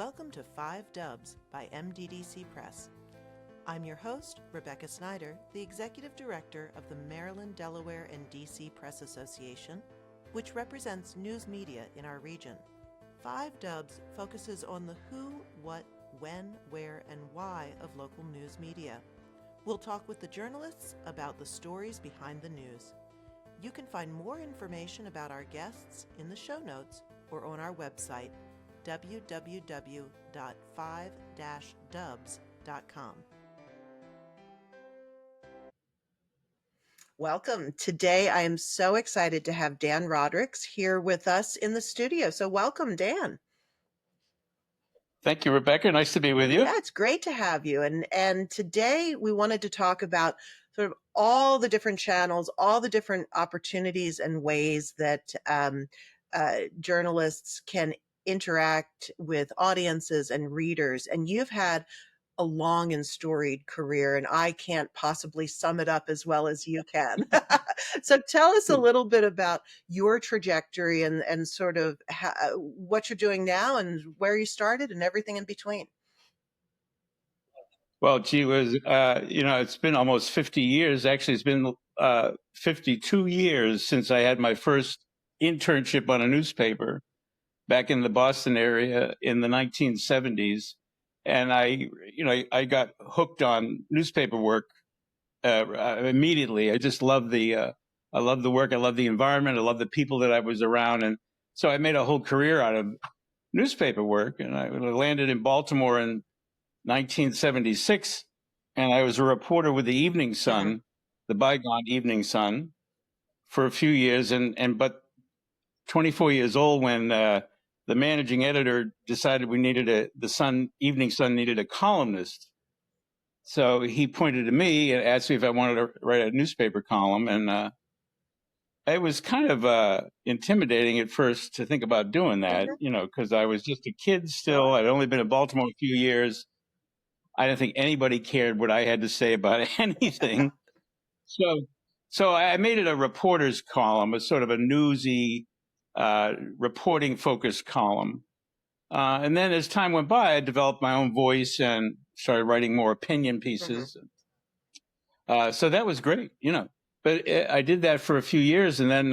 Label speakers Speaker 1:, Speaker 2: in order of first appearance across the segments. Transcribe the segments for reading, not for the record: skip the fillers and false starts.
Speaker 1: Welcome to 5 Dubs by MDDC Press. I'm your host, Rebecca Snyder, the Executive Director of the Maryland, Delaware, and DC Press Association, which represents news media in our region. 5 Dubs focuses on the who, what, when, where, and why of local news media. We'll talk with the journalists about the stories behind the news. You can find more information about our guests in the show notes or on our website, www.5-dubs.com. Welcome. Today I am so excited to have Dan Rodricks here with us in the studio. So welcome, Dan.
Speaker 2: Thank you, Rebecca. Nice to be with you.
Speaker 1: Yeah, it's great to have you. And today we wanted to talk about sort of all the different channels, all the different opportunities and ways that journalists can interact with audiences and readers. And you've had a long and storied career, and I can't possibly sum it up as well as you can. So tell us a little bit about your trajectory and sort of what you're doing now and where you started and everything in between.
Speaker 2: Well, gee whiz, it's been almost 50 years. Actually, it's been 52 years since I had my first internship on a newspaper back in the Boston area in the 1970s. And I got hooked on newspaper work immediately. I just loved the work. I loved the environment. I loved the people that I was around. And so I made a whole career out of newspaper work. And I landed in Baltimore in 1976, and I was a reporter with the Evening Sun, the bygone Evening Sun, for a few years. But 24 years old when the managing editor decided we needed Evening Sun needed a columnist. So he pointed to me and asked me if I wanted to write a newspaper column. And it was kind of intimidating at first to think about doing that, because I was just a kid still. I'd only been in Baltimore a few years. I didn't think anybody cared what I had to say about anything. So I made it a reporter's column, a sort of a newsy, reporting-focused column. And then as time went by, I developed my own voice and started writing more opinion pieces. So that was great, But I did that for a few years, and then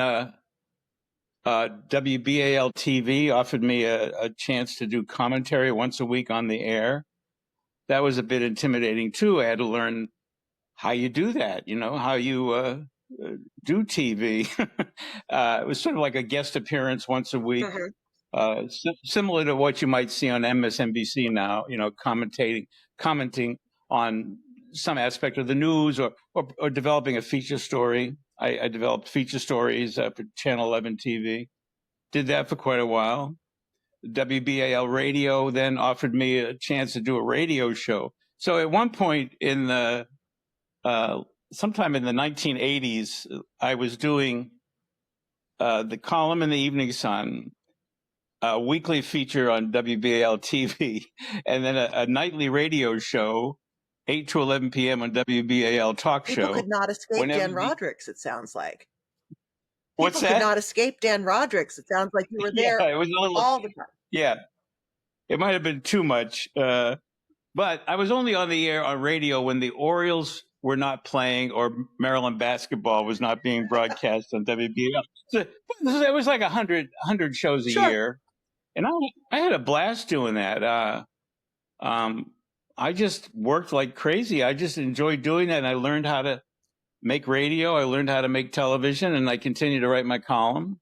Speaker 2: WBAL TV offered me a chance to do commentary once a week on the air. That was a bit intimidating, too. I had to learn how you do that, how you do TV. It was sort of like a guest appearance once a week, similar to what you might see on MSNBC now, commenting on some aspect of the news or developing a feature story. I developed feature stories for Channel 11 TV. Did that for quite a while. WBAL Radio then offered me a chance to do a radio show. So at one point in sometime in the 1980s, I was doing the column in the Evening Sun, a weekly feature on WBAL TV, and then a nightly radio show, 8 to 11 p.m. on WBAL Talk Show.
Speaker 1: People could not escape Dan Rodricks, it sounds like.
Speaker 2: What's that?
Speaker 1: People could not escape Dan Rodricks. It sounds like you were there
Speaker 2: it was
Speaker 1: all the time.
Speaker 2: Yeah, it might have been too much. But I was only on the air on radio when the Orioles were not playing or Maryland basketball was not being broadcast on WBAL. So it was like 100 shows a year. And I had a blast doing that. I just worked like crazy. I just enjoyed doing that. And I learned how to make radio. I learned how to make television, and I continued to write my column.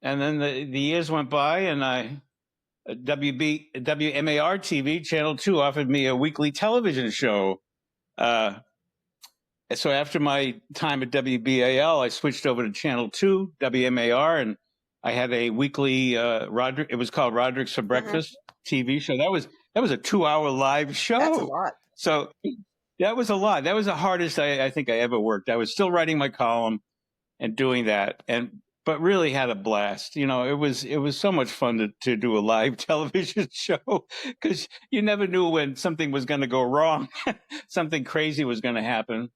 Speaker 2: And then the years went by, and WMAR TV, Channel 2, offered me a weekly television show. So after my time at WBAL, I switched over to Channel 2, WMAR, and I had a weekly it was called Rodricks for Breakfast TV show. That was a 2-hour live show.
Speaker 1: That's a lot. So
Speaker 2: that was a lot. That was the hardest I think I ever worked. I was still writing my column and doing that, but really had a blast. It was so much fun to do a live television show because you never knew when something was going to go wrong, something crazy was going to happen.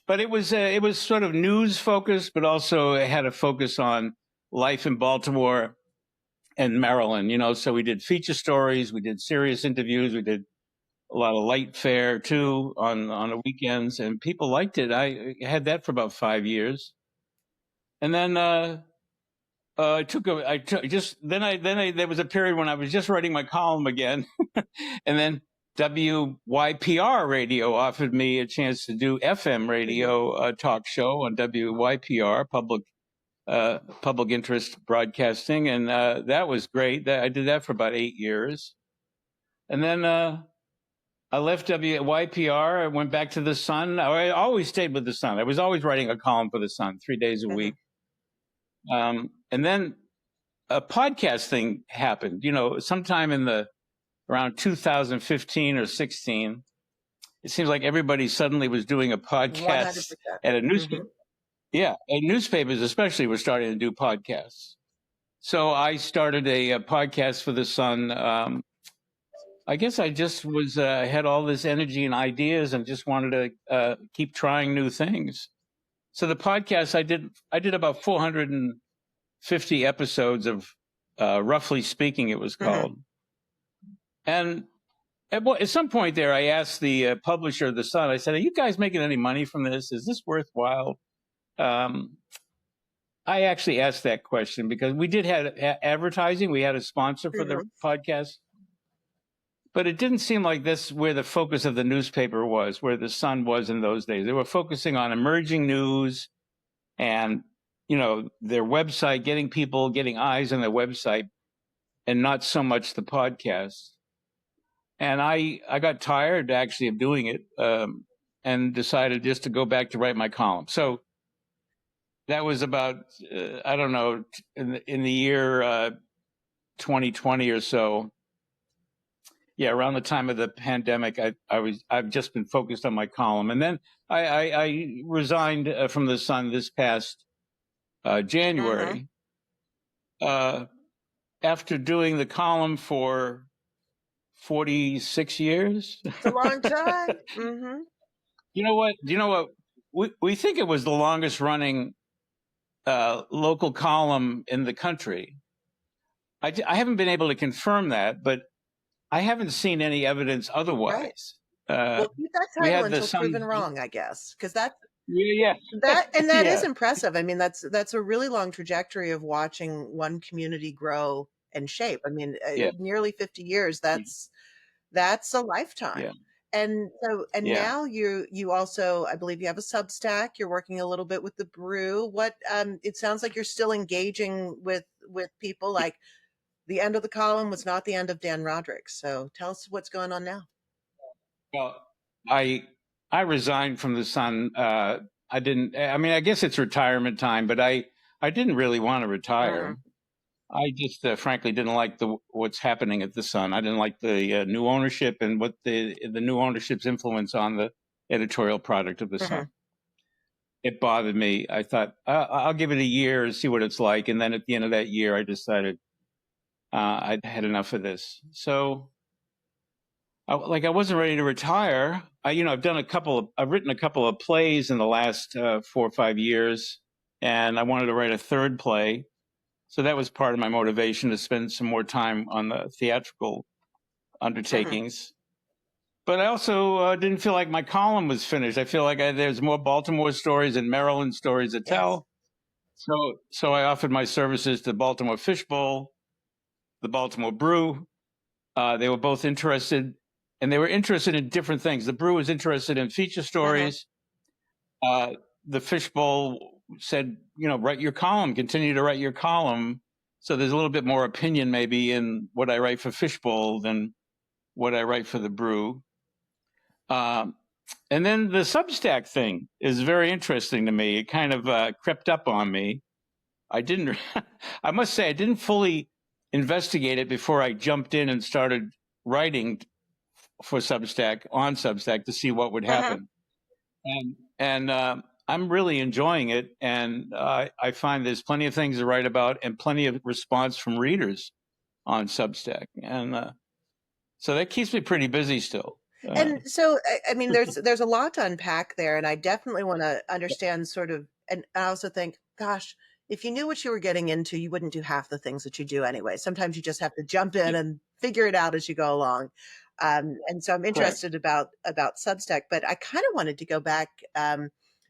Speaker 2: But it was sort of news focused, but also it had a focus on life in Baltimore in Maryland, you know, so we did feature stories, we did serious interviews, we did a lot of light fare too on the weekends, and people liked it. I had that for about 5 years, and then there was a period when I was just writing my column again, and then WYPR radio offered me a chance to do FM radio talk show on WYPR, public interest broadcasting, and that was great. I did that for about 8 years, and then I left WYPR. I went back to the Sun. I always stayed with the Sun. I was always writing a column for the Sun 3 days a week. And then a podcast thing happened, you know, sometime around 2015 or 16. It seems like everybody suddenly was doing a podcast
Speaker 1: 100%.
Speaker 2: at a newspaper. Yeah, and newspapers especially were starting to do podcasts. So I started a podcast for the Sun. I guess I just had all this energy and ideas and just wanted to keep trying new things. So the podcast I did about 450 episodes of Roughly Speaking, it was called. And at some point there, I asked the publisher of the Sun, I said, "Are you guys making any money from this? Is this worthwhile?" I actually asked that question because we did have advertising. We had a sponsor for the podcast. But it didn't seem like this where the focus of the newspaper was, where the Sun was in those days. They were focusing on emerging news and, you know, their website, getting eyes on their website, and not so much the podcast. And I got tired actually of doing it and decided just to go back to write my column. So that was about, I don't know, in the year 2020 or so. Yeah, around the time of the pandemic, I've just been focused on my column, and then I resigned from the Sun this past January after doing the column for 46 years.
Speaker 1: It's a long time.
Speaker 2: You know what? We think it was the longest running local column in the country. I haven't been able to confirm that, but I haven't seen any evidence otherwise.
Speaker 1: Well, keep that title until proven wrong, I guess, because that is impressive. I mean, that's a really long trajectory of watching one community grow and shape. I mean, nearly 50 years. That's a lifetime.
Speaker 2: Yeah.
Speaker 1: And so, now you also, I believe you have a Substack. You're working a little bit with the Brew. What it sounds like you're still engaging with people. Like, the end of the column was not the end of Dan Rodricks. So tell us what's going on now.
Speaker 2: Well, I resigned from the Sun. I guess it's retirement time, but I didn't really want to retire. I just frankly didn't like what's happening at the Sun. I didn't like the new ownership and what the new ownership's influence on the editorial product of the Sun. It bothered me. I thought I'll give it a year and see what it's like. And then at the end of that year, I decided I'd had enough of this. So I wasn't ready to retire. I've written a couple of plays in the last 4 or 5 years, and I wanted to write a third play. So that was part of my motivation to spend some more time on the theatrical undertakings. But I also didn't feel like my column was finished. I feel like there's more Baltimore stories and Maryland stories to tell. So I offered my services to the Baltimore Fishbowl, the Baltimore Brew. They were both interested, and they were interested in different things. The Brew was interested in feature stories. The Fishbowl said, write your column, continue to write your column. So there's a little bit more opinion maybe in what I write for Fishbowl than what I write for the Brew. And then the Substack thing is very interesting to me. It kind of crept up on me. I must say, I didn't fully investigate it before I jumped in and started writing for Substack to see what would happen. And I'm really enjoying it. And I find there's plenty of things to write about and plenty of response from readers on Substack. And so that keeps me pretty busy still.
Speaker 1: And so, I mean, there's a lot to unpack there. And I definitely want to understand sort of, and I also think, gosh, if you knew what you were getting into, you wouldn't do half the things that you do anyway. Sometimes you just have to jump in and figure it out as you go along. And so I'm
Speaker 2: Correct.
Speaker 1: interested about Substack, but I kind of wanted to go back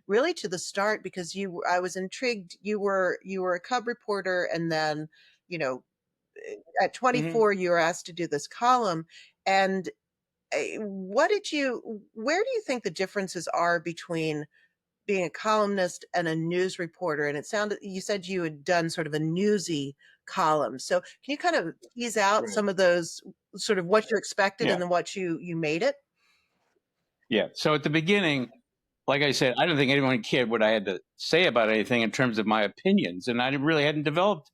Speaker 1: really to the start, because I was intrigued. You were a cub reporter, and then, you know, at 24 you were asked to do this column. And where do you think the differences are between being a columnist and a news reporter? And you said you had done sort of a newsy column. So can you kind of tease out some of those, sort of what you expected and then what you made it?
Speaker 2: Yeah. So at the beginning, like I said, I don't think anyone cared what I had to say about anything in terms of my opinions. And I really hadn't developed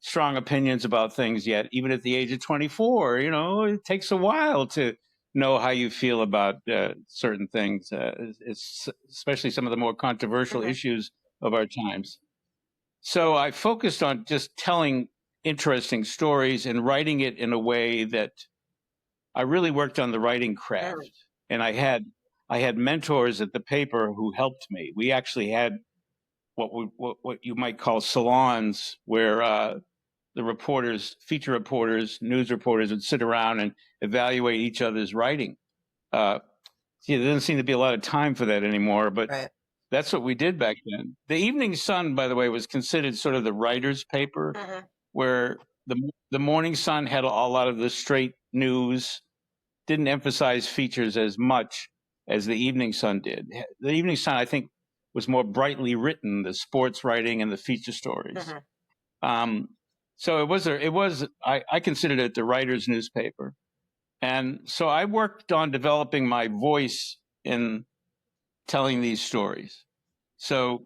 Speaker 2: strong opinions about things yet, even at the age of 24. You know, it takes a while to know how you feel about certain things, especially some of the more controversial issues of our times. So I focused on just telling interesting stories and writing it in a way that I really worked on the writing craft. And I had mentors at the paper who helped me. We actually had what you might call salons, where the reporters, feature reporters, news reporters would sit around and evaluate each other's writing. There doesn't seem to be a lot of time for that anymore, but that's what we did back then. The Evening Sun, by the way, was considered sort of the writer's paper, where the Morning Sun had a lot of the straight news, didn't emphasize features as much as the Evening Sun did. The Evening Sun, I think, was more brightly written, the sports writing and the feature stories. So I considered it the writer's newspaper. And so I worked on developing my voice in telling these stories. So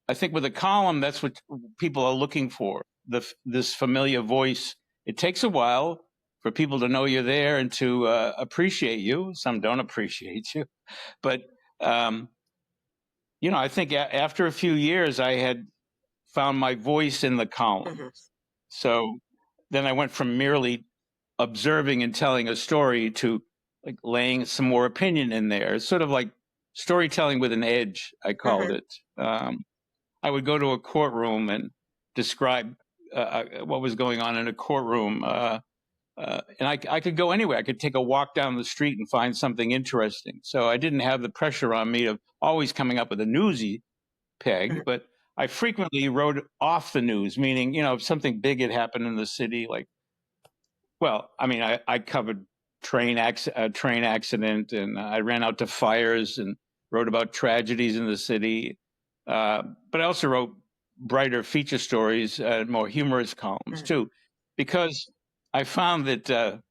Speaker 2: I think with a column, that's what people are looking for, this familiar voice. It takes a while for people to know you're there and to appreciate you. Some don't appreciate you. But, I think after a few years, I had found my voice in the column. So then I went from merely observing and telling a story to like laying some more opinion in there. It's sort of like storytelling with an edge, I called it. I would go to a courtroom and describe what was going on in a courtroom. And I could go anywhere. I could take a walk down the street and find something interesting. So I didn't have the pressure on me of always coming up with a newsy peg, but I frequently wrote off the news, meaning, if something big had happened in the city, like, I covered train accident, and I ran out to fires and wrote about tragedies in the city. But I also wrote brighter feature stories, more humorous columns too, because I found that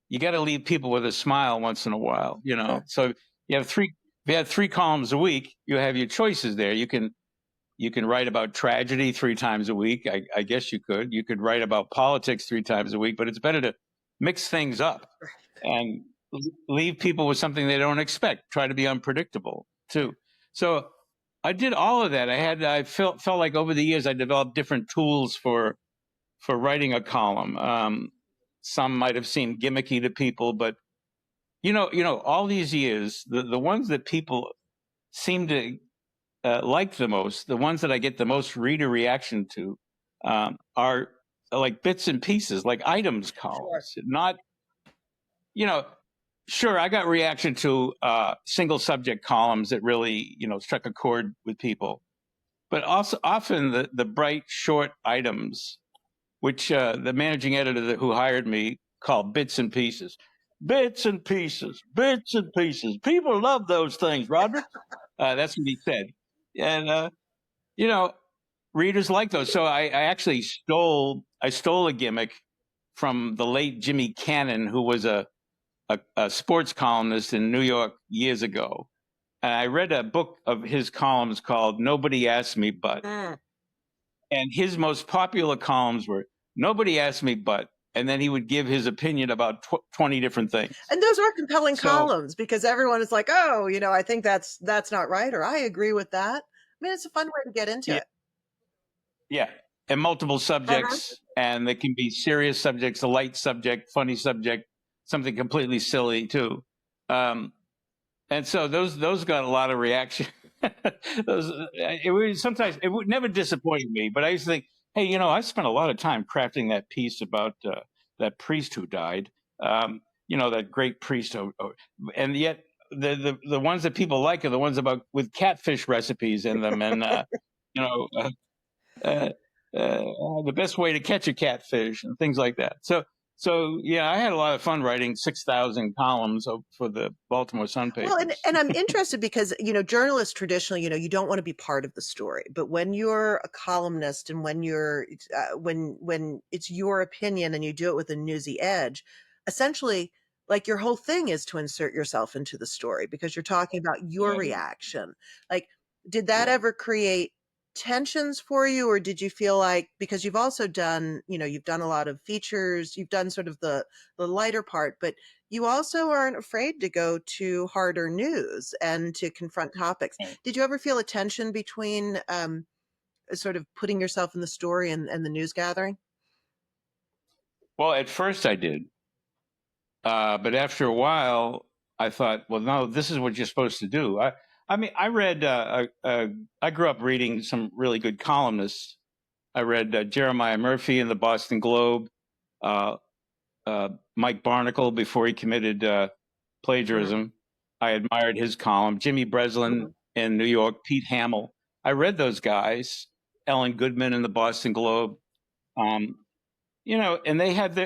Speaker 2: you got to leave people with a smile once in a while, So you have if you had 3 columns a week, you have your choices there. You can write about tragedy 3 times a week. I guess you could. You could write about politics 3 times a week, but it's better to mix things up and leave people with something they don't expect. Try to be unpredictable too. So I did all of that. I felt like over the years I developed different tools for writing a column. Some might have seemed gimmicky to people, but all these years, the ones that people seem to like the most, the ones that I get the most reader reaction to, are like bits and pieces, like items columns. Not, sure, I got reaction to single subject columns that really, struck a chord with people. But also often the bright, short items, which the managing editor who hired me called bits and pieces. Bits and pieces, bits and pieces. People love those things, Roderick. That's what he said. And, readers like those. So I actually stole a gimmick from the late Jimmy Cannon, who was a sports columnist in New York years ago. And I read a book of his columns called Nobody Asked Me But. And his most popular columns were Nobody Asked Me But. And then he would give his opinion about 20 different things.
Speaker 1: And those are compelling columns, because everyone is like, oh, I think that's not right, or I agree with that. I mean, it's a fun way to get into it.
Speaker 2: Yeah. And multiple subjects, and they can be serious subjects, a light subject, funny subject, something completely silly too. And so those got a lot of reaction. it was sometimes it would never disappointed me, but I used to think, hey, I spent a lot of time crafting that piece about that priest who died. That great priest, and yet the ones that people like are the ones about with catfish recipes in them, and you know, uh, the best way to catch a catfish and things like that. So yeah, I had a lot of fun writing 6,000 columns for the Baltimore Sun
Speaker 1: Well,
Speaker 2: papers.
Speaker 1: and I'm interested because, journalists traditionally, you don't want to be part of the story, but when you're a columnist and when when it's your opinion and you do it with a newsy edge, essentially, like your whole thing is to insert yourself into the story because you're talking about your
Speaker 2: Yeah,
Speaker 1: reaction. Like, did that
Speaker 2: yeah.
Speaker 1: ever create tensions for you, or did you feel like, because you've also done, you've done a lot of features, you've done sort of the lighter part, but you also aren't afraid to go to harder news and to confront topics.
Speaker 2: Right.
Speaker 1: Did you ever feel a tension between sort of putting yourself in the story and the news gathering?
Speaker 2: Well, at first I did, but after a while, I thought, well, no, this is what you're supposed to do. I mean, I read. I grew up reading some really good columnists. I read Jeremiah Murphy in the Boston Globe, uh, Mike Barnacle before he committed
Speaker 1: Hmm.
Speaker 2: plagiarism. I admired his column. Jimmy Breslin
Speaker 1: Hmm.
Speaker 2: in New York, Pete Hamill. I read those guys. Ellen Goodman in the Boston Globe. Um, and they had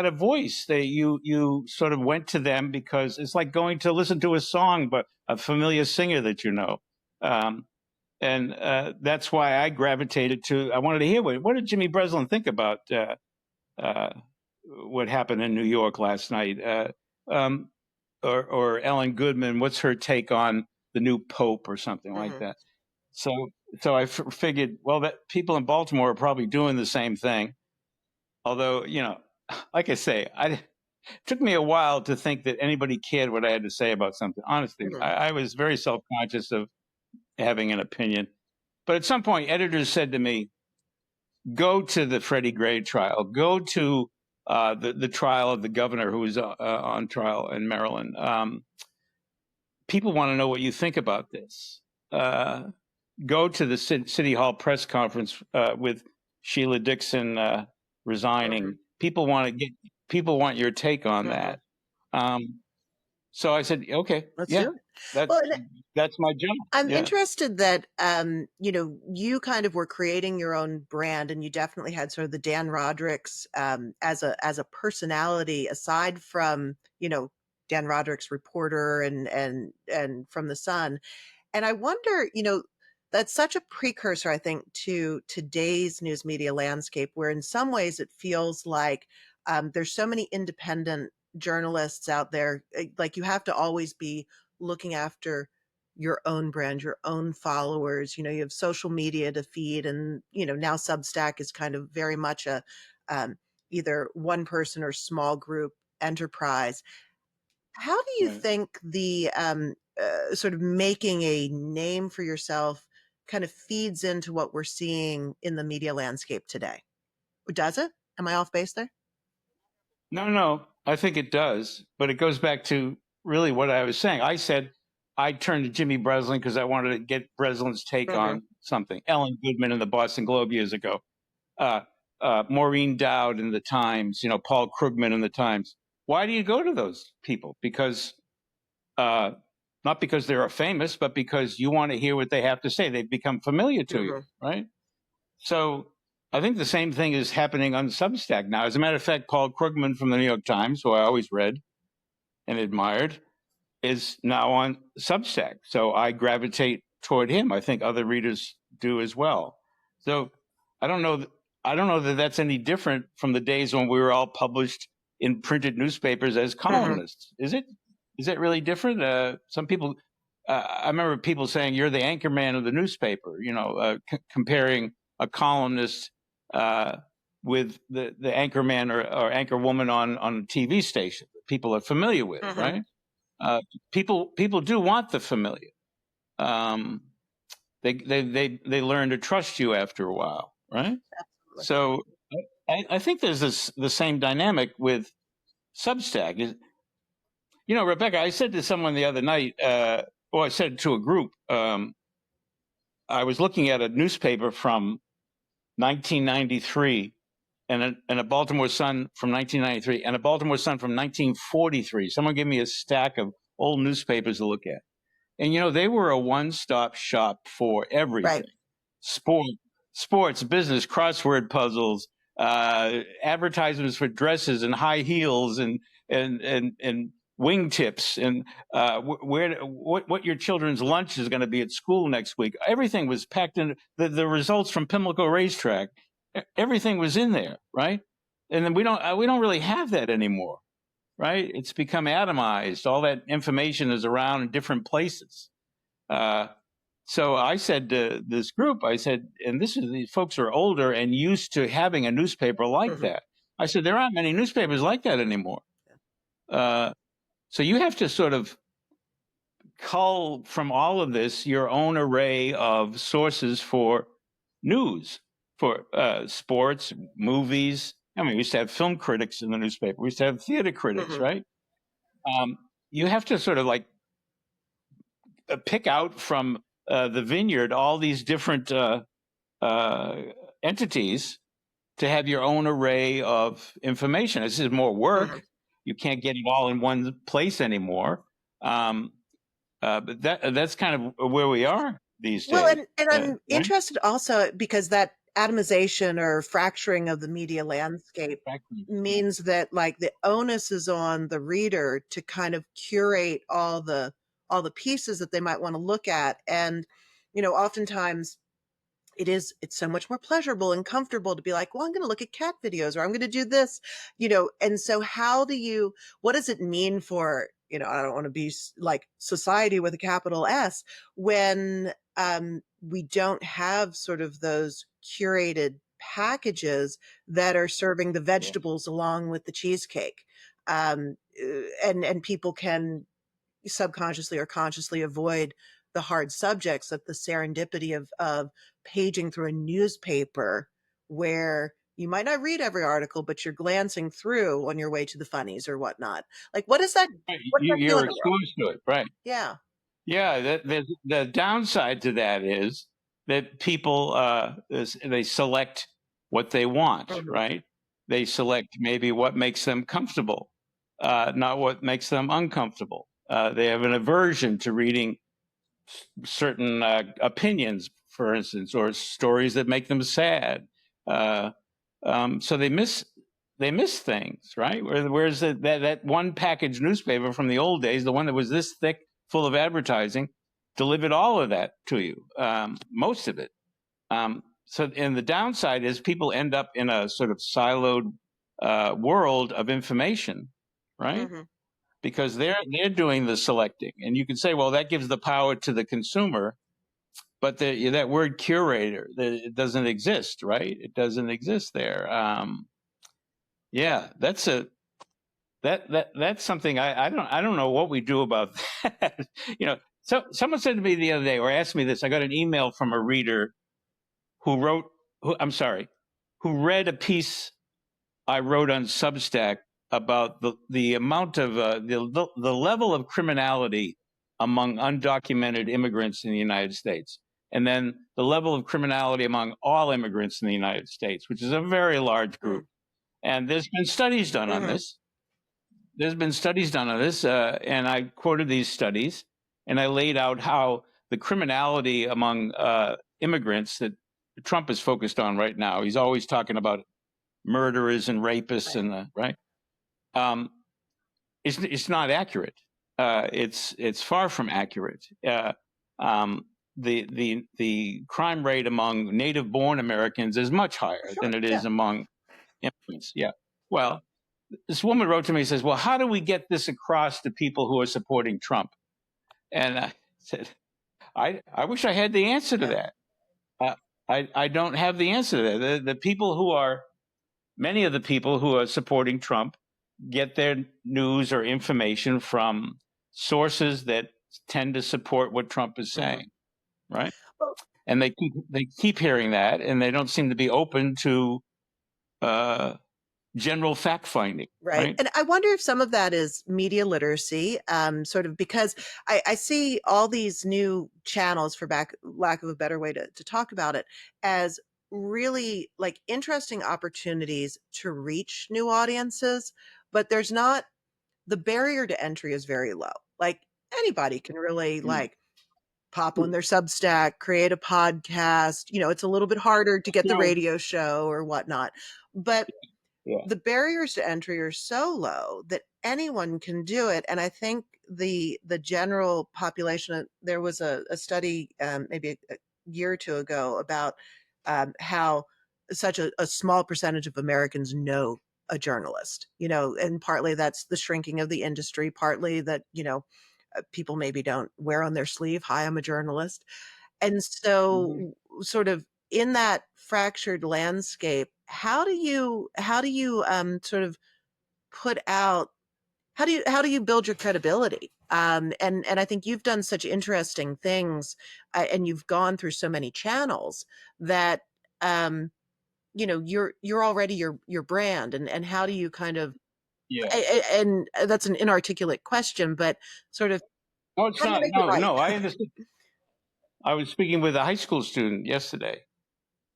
Speaker 2: a voice. You sort of went to them because it's like going to listen to a song, but a familiar singer that you know. Um, and that's why I gravitated to. I wanted to hear what did Jimmy Breslin think about uh, what happened in New York last night, um, or Ellen Goodman. What's her take on the new pope or something like
Speaker 1: Hmm.
Speaker 2: that? So so I figured, well, that people in Baltimore are probably doing the same thing. Although, like I say, it took me a while to think that anybody cared what I had to say about something. Honestly,
Speaker 1: Hmm.
Speaker 2: I was very self-conscious of having an opinion. But at some point, editors said to me, go to the Freddie Gray trial, go to the trial of the governor who was on trial in Maryland. People want to know what you think about this. Go to the City Hall press conference with Sheila Dixon
Speaker 1: Hmm.
Speaker 2: resigning. People want your take on
Speaker 1: Hmm.
Speaker 2: that. So I said, okay,
Speaker 1: Let's
Speaker 2: yeah,
Speaker 1: do it.
Speaker 2: that's
Speaker 1: Well,
Speaker 2: that's my job.
Speaker 1: I'm
Speaker 2: Yeah.
Speaker 1: interested that you kind of were creating your own brand, and you definitely had sort of the Dan Rodricks as a personality, aside from Dan Rodricks, reporter and from the Sun. And I wonder, that's such a precursor, I think, to today's news media landscape, where in some ways it feels like there's so many independent journalists out there. Like you have to always be looking after your own brand, your own followers. You have social media to feed, and now Substack is kind of very much a um, either one person or small group enterprise. How do you
Speaker 2: Right.
Speaker 1: think the sort of making a name for yourself kind of feeds into what we're seeing in the media landscape today? Does it? Am I off base there?
Speaker 2: No, no, I think it does, but it goes back to really what I was saying. I said I turned to Jimmy Breslin because I wanted to get Breslin's take
Speaker 1: Hmm.
Speaker 2: on something. Ellen Goodman in the Boston Globe years ago. Uh, Maureen Dowd in the Times. Paul Krugman in the Times. Why do you go to those people? Because uh, not because they're famous, but because you want to hear what they have to say. They've become familiar to you,
Speaker 1: Hmm.
Speaker 2: right? So I think the same thing is happening on Substack now. As a matter of fact, Paul Krugman from the New York Times, who I always read and admired, is now on Substack. So I gravitate toward him. I think other readers do as well. So I don't know. I don't know that that's any different from the days when we were all published in printed newspapers as
Speaker 1: Hmm.
Speaker 2: columnists. Is it? Is it really different? Some people. I remember people saying you're the anchor man of the newspaper. Comparing a columnist with the anchor man or anchor woman on a TV station that people are familiar with,
Speaker 1: Hmm.
Speaker 2: right? Uh, people do want the familiar. Um, they learn to trust you after a while, right?
Speaker 1: Absolutely.
Speaker 2: So I think there's the same dynamic with Substack. Rebecca, I said to someone the other night, or I said to a group, I was looking at a newspaper from 1993 and a Baltimore Sun from 1993 and a Baltimore Sun from 1943. Someone gave me a stack of old newspapers to look at. And, you know, they were a one-stop shop for everything.
Speaker 1: Right.
Speaker 2: Sports, business, crossword puzzles, advertisements for dresses and high heels and wingtips and what your children's lunch is going to be at school next week. Everything was packed in. The results from Pimlico Racetrack, everything was in there, right? And then we don't really have that anymore, right? It's become atomized. All that information is around in different places. So I said to this group, I said, and these folks are older and used to having a newspaper like that. I said, there aren't many newspapers like that anymore. So you have to sort of cull from all of this your own array of sources for news, for sports, movies. I mean, we used to have film critics in the newspaper. We used to have theater critics, right? You have to sort of like pick out from the vineyard all these different entities to have your own array of information. This is more work. You can't get it all in one place anymore. But that's kind of where we are these days.
Speaker 1: Well, and I'm interested also because that atomization or fracturing of the media landscape means that like the onus is on the reader to kind of curate all the pieces that they might want to look at. And, you know, oftentimes it's so much more pleasurable and comfortable to be like, well, I'm going to look at cat videos or I'm going to do this, you know. And so what does it mean for, you know, I don't want to be like society with a capital S when we don't have sort of those curated packages that are serving the vegetables along with the cheesecake. And people can subconsciously or consciously avoid the hard subjects of the serendipity of paging through a newspaper where you might not read every article, but you're glancing through on your way to the funnies or whatnot. Like, what is that?
Speaker 2: You're exposed to it, right?
Speaker 1: Yeah.
Speaker 2: Yeah. The downside to that is that people, they select what they want, right? They select maybe what makes them comfortable, not what makes them uncomfortable. They have an aversion to reading certain opinions, for instance, or stories that make them sad. So they miss things, right? Whereas that one package newspaper from the old days, the one that was this thick, full of advertising, delivered all of that to you, most of it. So, and the downside is people end up in a sort of siloed world of information, right? Because they're doing the selecting, and you can say, well, that gives the power to the consumer, but that word curator, it doesn't exist, right? It doesn't exist there. Yeah, that's something I don't know what we do about that. You know, so someone said to me the other day, or asked me this. I got an email from a reader who read a piece I wrote on Substack about the amount of the level of criminality among undocumented immigrants in the United States, and then the level of criminality among all immigrants in the United States, which is a very large group. And there's been studies done on this. And I quoted these studies, and I laid out how the criminality among immigrants that Trump is focused on right now. He's always talking about murderers and rapists, right. It's not accurate. It's far from accurate. The crime rate among native-born Americans is much higher than it is among immigrants. Yeah. Well, this woman wrote to me and says, well, how do we get this across to people who are supporting Trump? And I said, I wish I had the answer to that. I don't have the answer to that. Many of the people who are supporting Trump get their news or information from sources that tend to support what Trump is saying, right? And they keep hearing that, and they don't seem to be open to general fact finding.
Speaker 1: Right. And I wonder if some of that is media literacy, sort of because I see all these new channels, for lack of a better way to talk about it, as really like interesting opportunities to reach new audiences, but there's not, the barrier to entry is very low. Like anybody can really like pop on their Substack, create a podcast. It's a little bit harder to get the radio show or whatnot, but the barriers to entry are so low that anyone can do it. And I think the general population, there was a study maybe a year or two ago about how such a small percentage of Americans know a journalist, and partly that's the shrinking of the industry, partly that, people maybe don't wear on their sleeve, "Hi, I'm a journalist." And so sort of in that fractured landscape, how do you sort of put out, how do you build your credibility? And I think you've done such interesting things, and you've gone through so many channels that um, you're already your brand, and how do you kind of, and that's an inarticulate question, but sort of
Speaker 2: No, it's
Speaker 1: how do you
Speaker 2: not.
Speaker 1: make it
Speaker 2: No,
Speaker 1: right?
Speaker 2: no, I understand. I was speaking with a high school student yesterday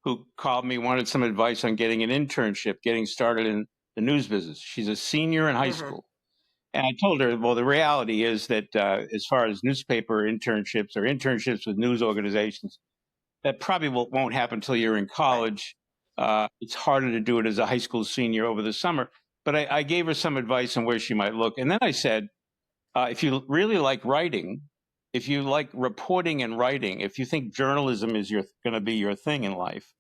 Speaker 2: who called me, wanted some advice on getting an internship, getting started in the news business. She's a senior in high school. And I told her, well, the reality is that as far as newspaper internships or internships with news organizations, that probably won't happen until you're in college. It's harder to do it as a high school senior over the summer. But I gave her some advice on where she might look. And then I said, if you really like writing, if you like reporting and writing, if you think journalism is going to be your thing in life,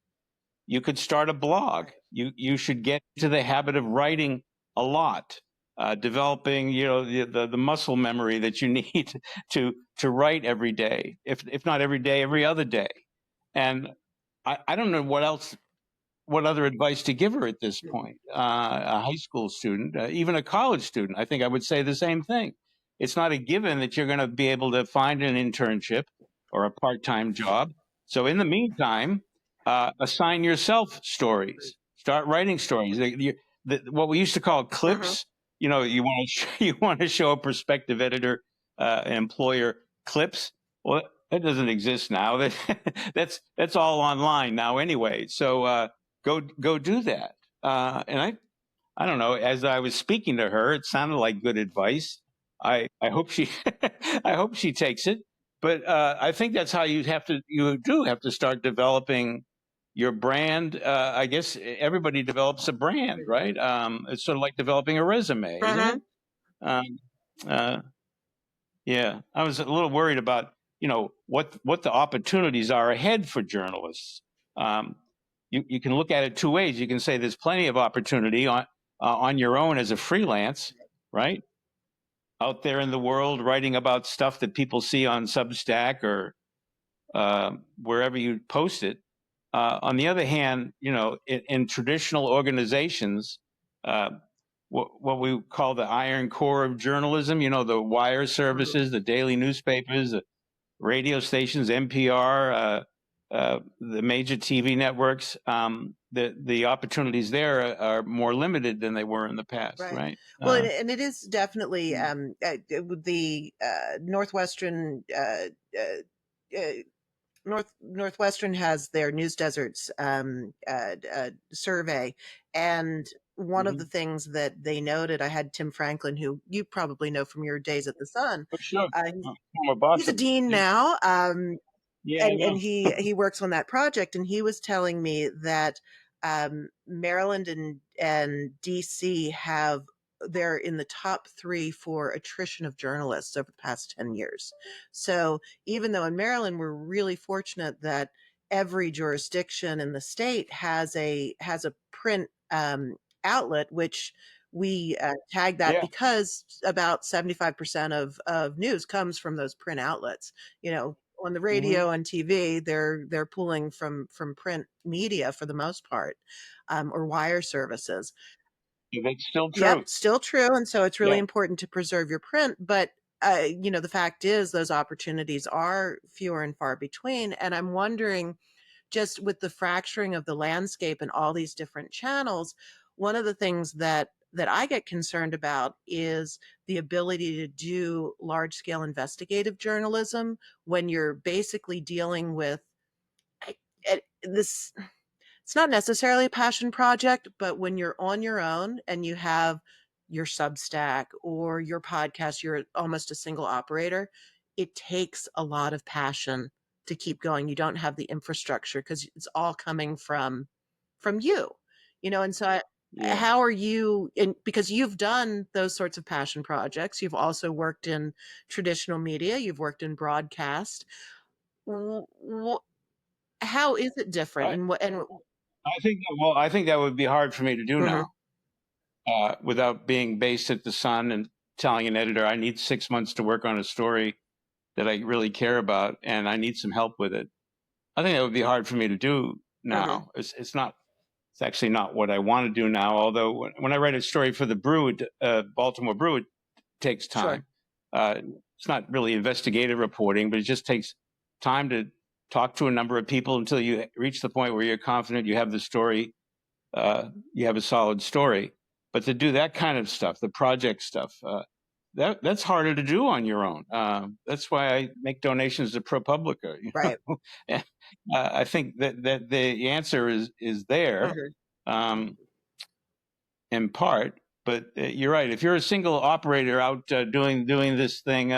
Speaker 2: you could start a blog. You should get into the habit of writing a lot, developing the muscle memory that you need to write every day, if not every day, every other day. And I don't know what other advice to give her at this point. A high school student, even a college student, I think I would say the same thing. It's not a given that you're going to be able to find an internship or a part-time job. So in the meantime, assign yourself stories. Start writing stories. What we used to call clips. You want to show a prospective editor, employer clips. Well, that doesn't exist now. That's all online now anyway. So go do that. And I don't know. As I was speaking to her, it sounded like good advice. I hope she I hope she takes it. But I think that's how you do have to start developing your brand. I guess everybody develops a brand, right? It's sort of like developing a resume, isn't it? Yeah, I was a little worried about what the opportunities are ahead for journalists. You can look at it two ways. You can say there's plenty of opportunity on your own as a freelance, right? Out there in the world, writing about stuff that people see on Substack or wherever you post it. On the other hand, in traditional organizations, what we call the iron core of journalism, the wire services, the daily newspapers, the radio stations, NPR, the major TV networks, the opportunities there are more limited than they were in the past, right?
Speaker 1: Well, and it is definitely the Northwestern Northwestern has their News Deserts survey, and one of the things that they noted, I had Tim Franklin, who you probably know from your days at the Sun.
Speaker 2: Sure.
Speaker 1: He's a dean now, and he works on that project, and he was telling me that Maryland and DC they're in the top 3 for attrition of journalists over the past 10 years. So even though in Maryland we're really fortunate that every jurisdiction in the state has a print outlet, which we tag that because about 75% of news comes from those print outlets. On the radio and TV, they're pulling from print media for the most part, or wire services.
Speaker 2: That's still true.
Speaker 1: Yep, still true. And so it's really important to preserve your print. But the fact is those opportunities are fewer and far between. And I'm wondering, just with the fracturing of the landscape and all these different channels, one of the things that I get concerned about is the ability to do large scale investigative journalism when you're basically dealing with this. It's not necessarily a passion project, but when you're on your own and you have your Substack or your podcast, you're almost a single operator. It takes a lot of passion to keep going. You don't have the infrastructure because it's all coming from you, and so
Speaker 2: Yeah.
Speaker 1: how are you because you've done those sorts of passion projects. You've also worked in traditional media, you've worked in broadcast. How is it different
Speaker 2: I,
Speaker 1: and what and
Speaker 2: I think that would be hard for me to do
Speaker 1: Mhm.
Speaker 2: now, without being based at the Sun and telling an editor I need 6 months to work on a story that I really care about and I need some help with it. I think that would be hard for me to do
Speaker 1: Mhm.
Speaker 2: now. It's not. It's actually not what I want to do now. Although when I write a story for the Brew, Baltimore Brew, it takes
Speaker 1: Sure.
Speaker 2: time. It's not really investigative reporting, but it just takes time to talk to a number of people until you reach the point where you're confident you have the story, you have a solid story. But to do that kind of stuff, the project stuff, that's harder to do on your own. That's why I make donations to ProPublica.
Speaker 1: Right.
Speaker 2: And, I think that the answer is there,
Speaker 1: Mhm.
Speaker 2: um, in part. But you're right. If you're a single operator out doing this thing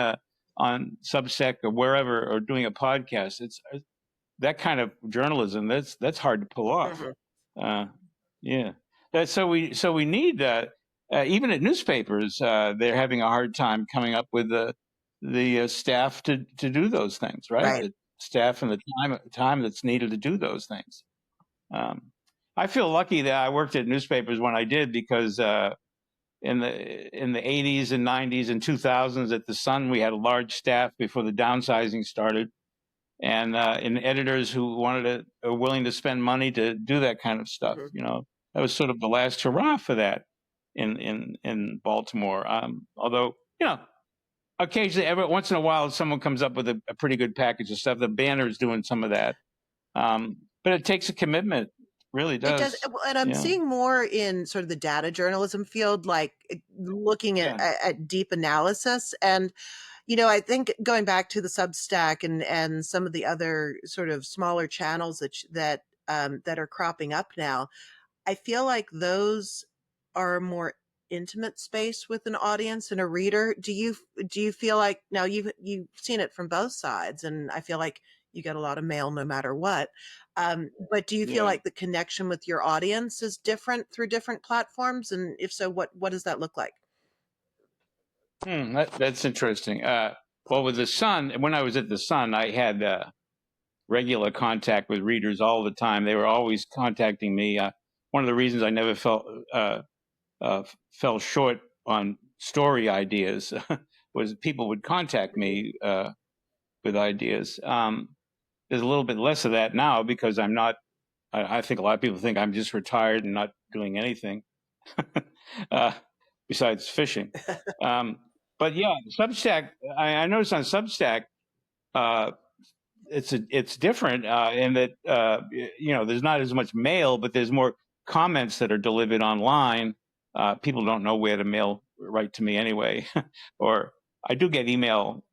Speaker 2: on Substack or wherever, or doing a podcast, it's that kind of journalism. That's hard to pull off.
Speaker 1: Mhm.
Speaker 2: Uh, yeah. So we need even at newspapers, they're having a hard time coming up with the staff to do those things, right?
Speaker 1: Right.
Speaker 2: The staff and the time that's needed to do those things. Um, I feel lucky that I worked at newspapers when I did, because in the 80s and 90s and 2000s at the Sun, we had a large staff before the downsizing started, and editors who are willing to spend money to do that kind of stuff.
Speaker 1: Mhm.
Speaker 2: That was sort of the last hurrah for that in Baltimore. Although occasionally, every once in a while, someone comes up with a pretty good package of stuff. The Banner is doing some of that, but it takes a commitment. Really
Speaker 1: It does,
Speaker 2: does.
Speaker 1: well, and I'm
Speaker 2: Yeah.
Speaker 1: seeing more in sort of the data journalism field, like looking at,
Speaker 2: Yeah.
Speaker 1: deep analysis. And, I think going back to the Substack and some of the other sort of smaller channels that are cropping up now, I feel like those are a more intimate space with an audience and a reader. Do you feel like, now you've seen it from both sides, and I feel like you get a lot of mail no matter what. But do you feel
Speaker 2: Yeah.
Speaker 1: like the connection with your audience is different through different platforms? And if so, what does that look like?
Speaker 2: That's interesting. Well, with the Sun, when I was at the Sun, I had regular contact with readers all the time. They were always contacting me. One of the reasons I never fell short on story ideas was people would contact me with ideas. There's a little bit less of that now because I'm not. I think a lot of people think I'm just retired and not doing anything uh, besides fishing. Um, but yeah, Substack. I noticed on Substack, uh, it's different in that there's not as much mail, but there's more comments that are delivered online. People don't know where to mail right to me anyway, or I do get email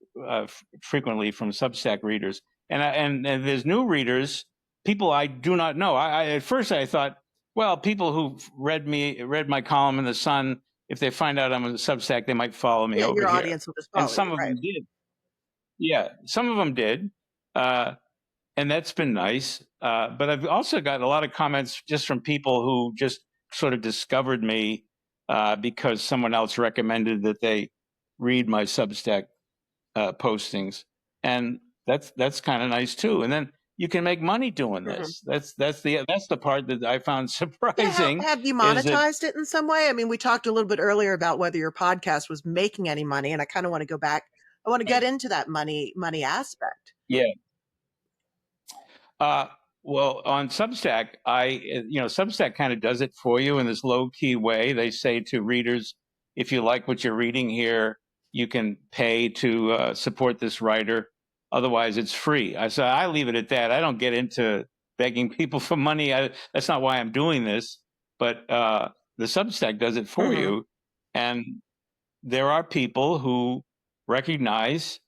Speaker 2: frequently from Substack readers, and there's new readers, people I do not know. At first I thought, well, people who read my column in the Sun, if they find out I'm on the Substack, they might follow me
Speaker 1: Yeah,
Speaker 2: over
Speaker 1: your
Speaker 2: here,
Speaker 1: audience will just
Speaker 2: and
Speaker 1: follow
Speaker 2: some
Speaker 1: you,
Speaker 2: of
Speaker 1: right?
Speaker 2: them did. Yeah, some of them did. Uh, and that's been nice. But I've also got a lot of comments just from people who just sort of discovered me because someone else recommended that they read my Substack postings, and that's kind of nice too. And then you can make money doing
Speaker 1: Mhm.
Speaker 2: this. That's the part that I found
Speaker 1: Yeah,
Speaker 2: surprising
Speaker 1: have you
Speaker 2: is that
Speaker 1: monetized it in some way? I mean, we talked a little bit earlier about whether your podcast was making any money, and I kind of want to go back. I want to get into that money aspect.
Speaker 2: yeah. Uh, well, on Substack, Substack kind of does it for you in this low key way. They say to readers, if you like what you're reading here, you can pay to support this writer. Otherwise, it's free. I leave it at that. I don't get into begging people for money. That's not why I'm doing this. But the Substack does it for
Speaker 1: Mm-hmm.
Speaker 2: you. And there are people who recognize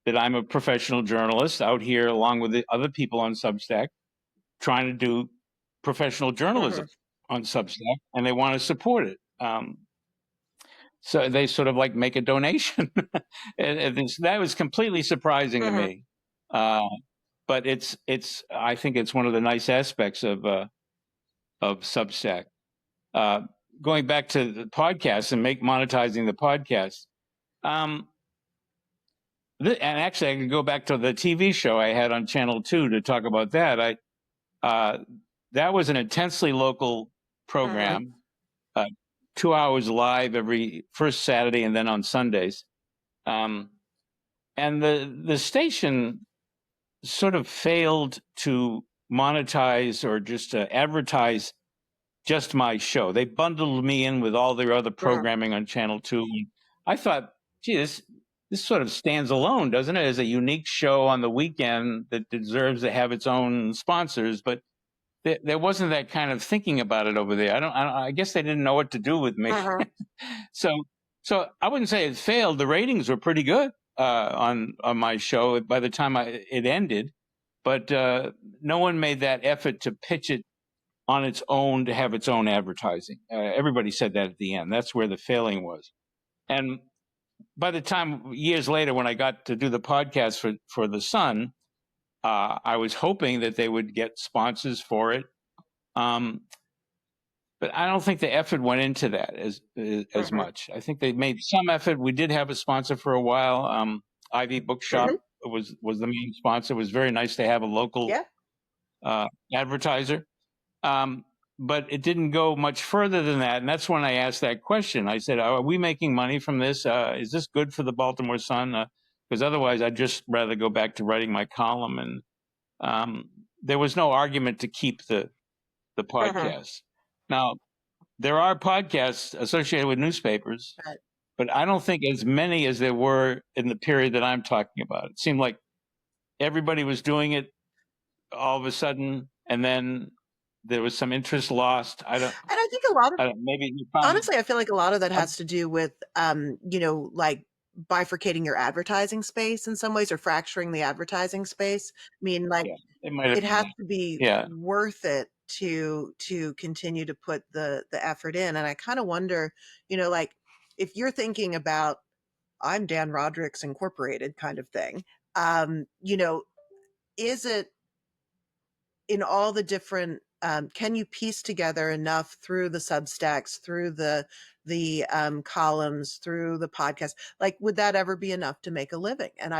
Speaker 2: that I'm a professional journalist out here along with the other people on Substack trying to do professional journalism on Substack, and they want to support it. So they sort of like make a donation. That was completely surprising to me. But I think it's one of the nice aspects of Substack. Going back to the podcast and monetizing the podcast. And actually, I could go back to the TV show I had on Channel 2 to talk about that. That was an intensely local program, 2 hours live every first Saturday and then on Sundays. And the station sort of failed to monetize or just to advertise just my show. They bundled me in with all their other programming on Channel 2. And I thought, gee, this sort of stands alone, doesn't it, as a unique show on the weekend that deserves to have its own sponsors. But there wasn't that kind of thinking about it over there. I guess they didn't know what to do with me. So I wouldn't say it failed. The ratings were pretty good on my show by the time it ended, but no one made that effort to pitch it on its own to have its own advertising. Everybody said that at the end. That's where the failing was. And by the time years later, when I got to do the podcast for the Sun, I was hoping that they would get sponsors for it. But I don't think the effort went into that as much. I think they made some effort. We did have a sponsor for a while. Ivy Bookshop was the main sponsor. It was very nice to have a local advertiser. But it didn't go much further than that. And that's when I asked that question. I said, are we making money from this? Is this good for the Baltimore Sun? Because otherwise, I'd just rather go back to writing my column. And there was no argument to keep the podcast. Now, there are podcasts associated with newspapers, but I don't think as many as there were in the period that I'm talking about. It seemed like everybody was doing it all of a sudden, and then there was some interest lost.
Speaker 1: And I think a lot of
Speaker 2: maybe
Speaker 1: honestly, I feel like a lot of that has to do with like bifurcating your advertising space in some ways, or fracturing the advertising space. I mean, like it has to be worth it to continue to put the effort in. And I kind of wonder, like if you're thinking about I'm Dan Rodricks Incorporated kind of thing, is it in all the different can you piece together enough through the Substacks, through the columns, through the podcast? Like, would that ever be enough to make a living? And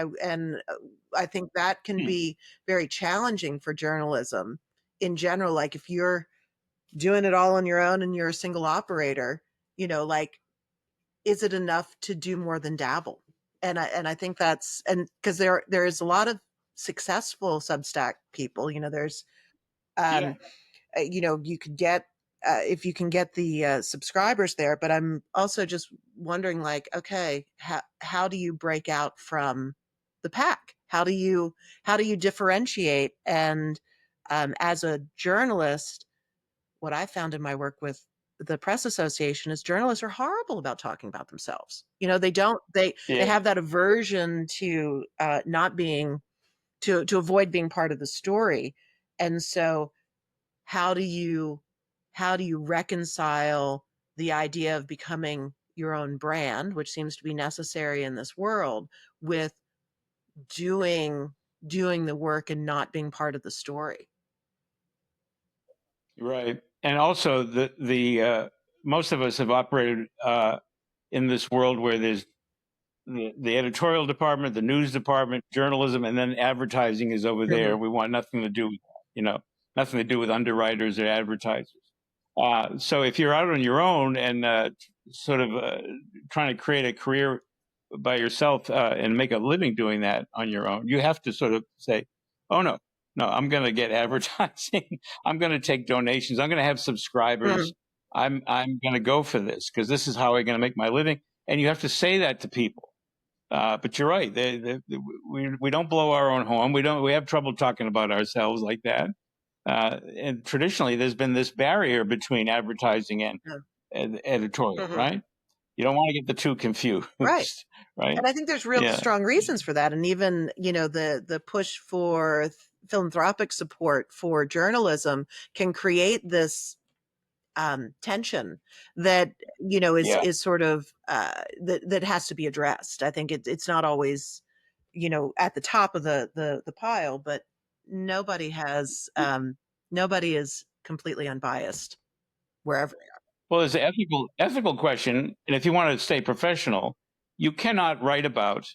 Speaker 1: I think that can be very challenging for journalism in general. Like, if you're doing it all on your own and you're a single operator, like, is it enough to do more than dabble? And I think that's, and because there is a lot of successful Substack people. There's you could get if you can get the subscribers there, but I'm also just wondering, like, okay, how do you break out from the pack? How do you differentiate? And as a journalist, what I found in my work with the Press Association is journalists are horrible about talking about themselves. They have that aversion to not being to avoid being part of the story. And so how do you reconcile the idea of becoming your own brand, which seems to be necessary in this world, with doing the work and not being part of the story?
Speaker 2: Right. And also the most of us have operated in this world where there's the editorial department, the news department, journalism, and then advertising is over there. We want nothing to do with that, nothing to do with underwriters or advertisers. So if you're out on your own and sort of trying to create a career by yourself and make a living doing that on your own, you have to sort of say, oh, no, I'm going to get advertising. I'm going to take donations. I'm going to have subscribers. I'm going to go for this because this is how I'm going to make my living. And you have to say that to people. But you're right. We don't blow our own horn. We have trouble talking about ourselves like that. And traditionally, there's been this barrier between advertising and editorial, right? You don't want to get the two confused,
Speaker 1: Right.
Speaker 2: right?
Speaker 1: And I think there's real
Speaker 2: Yeah.
Speaker 1: strong reasons for that. And even, the push for philanthropic support for journalism can create this tension that,
Speaker 2: Yeah.
Speaker 1: is sort of that has to be addressed. I think it's not always, at the top of the pile, but nobody has nobody is completely unbiased wherever they
Speaker 2: Well, there's an ethical question, and if you want to stay professional, you cannot write about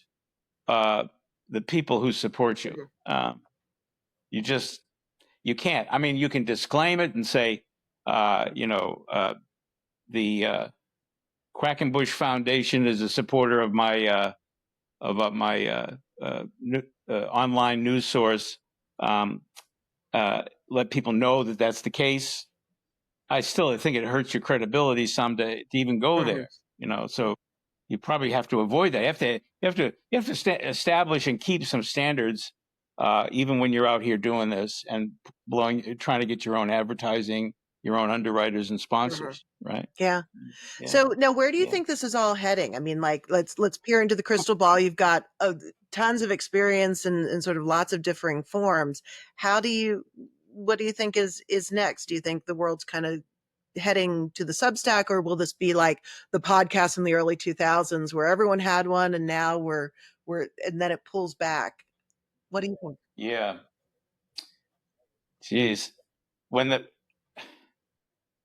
Speaker 2: the people who support you. You can't. I mean, you can disclaim it and say, the Quackenbush Foundation is a supporter of my online news source. Let people know that that's the case. I still think it hurts your credibility some to even go there. So you probably have to avoid that. You have to establish and keep some standards, even when you're out here doing this and trying to get your own advertising, your own underwriters and sponsors, right?
Speaker 1: Yeah.
Speaker 2: Yeah.
Speaker 1: So now, where do you
Speaker 2: Yeah.
Speaker 1: think this is all heading? I mean, like, let's peer into the crystal ball. You've got tons of experience in sort of lots of differing forms. What do you think is next? Do you think the world's kind of heading to the Substack, or will this be like the podcast in the early 2000s where everyone had one and now and then it pulls back? What do you think?
Speaker 2: Yeah. Jeez. The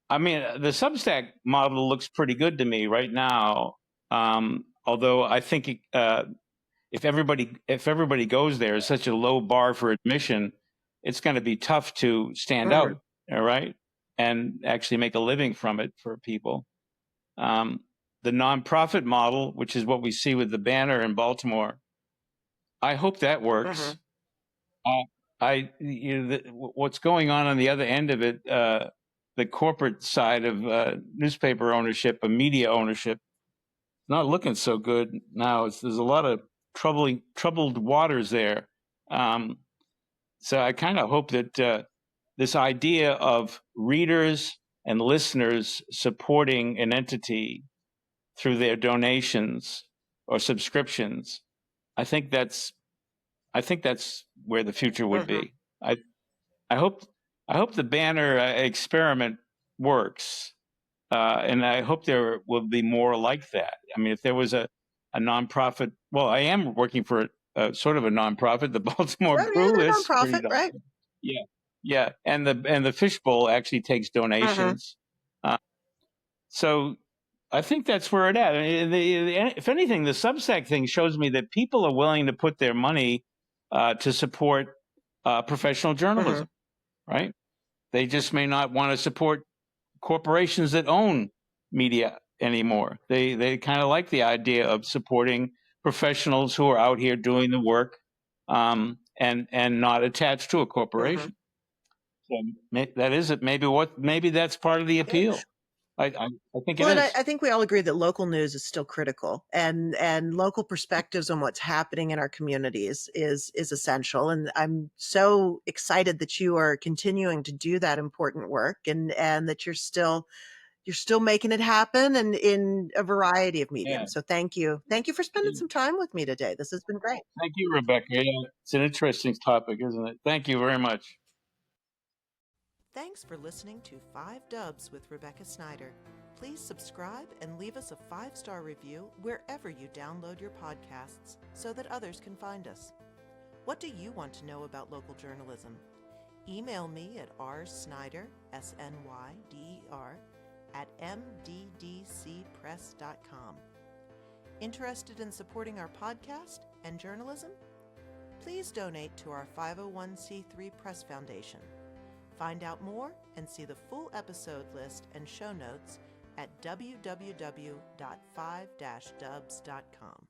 Speaker 2: Substack model looks pretty good to me right now. Although I think if everybody goes there, it's such a low bar for admission, it's going to be tough to stand out, all right, and actually make a living from it for people. The nonprofit model, which is what we see with the Banner in Baltimore, I hope that works. What's going on the other end of it, the corporate side of newspaper ownership and media ownership, not looking so good now. There's a lot of troubled waters there. So I kind of hope that this idea of readers and listeners supporting an entity through their donations or subscriptions, I think that's where the future would be. I hope the Banner experiment works, and I hope there will be more like that. I mean, if there was a nonprofit, well, I am working for sort of a nonprofit. The Baltimore Brew
Speaker 1: They're
Speaker 2: is pretty
Speaker 1: nonprofit, right?
Speaker 2: Yeah, yeah, and the Fishbowl actually takes donations. So I think that's where it at. I mean, if anything, the Substack thing shows me that people are willing to put their money to support professional journalism, right? They just may not want to support corporations that own media anymore. They kind of like the idea of supporting professionals who are out here doing the work, and not attached to a corporation. So that is it. Maybe that's part of the appeal. I think it is.
Speaker 1: I think we all agree that local news is still critical, and local perspectives on what's happening in our communities is essential. And I'm so excited that you are continuing to do that important work, and that you're still making it happen, and in a variety of mediums. So thank you for spending some time with me today. This has been great.
Speaker 2: Thank you, Rebecca. Yeah, it's an interesting topic, isn't it? Thank you very much.
Speaker 1: Thanks for listening to 5 Dubs with Rebecca Snyder. Please subscribe and leave us a 5-star review wherever you download your podcasts so that others can find us. What do you want to know about local journalism? Email me at rsnyder, SNYDER, at mddcpress.com. Interested in supporting our podcast and journalism? Please donate to our 501c3 Press Foundation. Find out more and see the full episode list and show notes at www.5-dubs.com.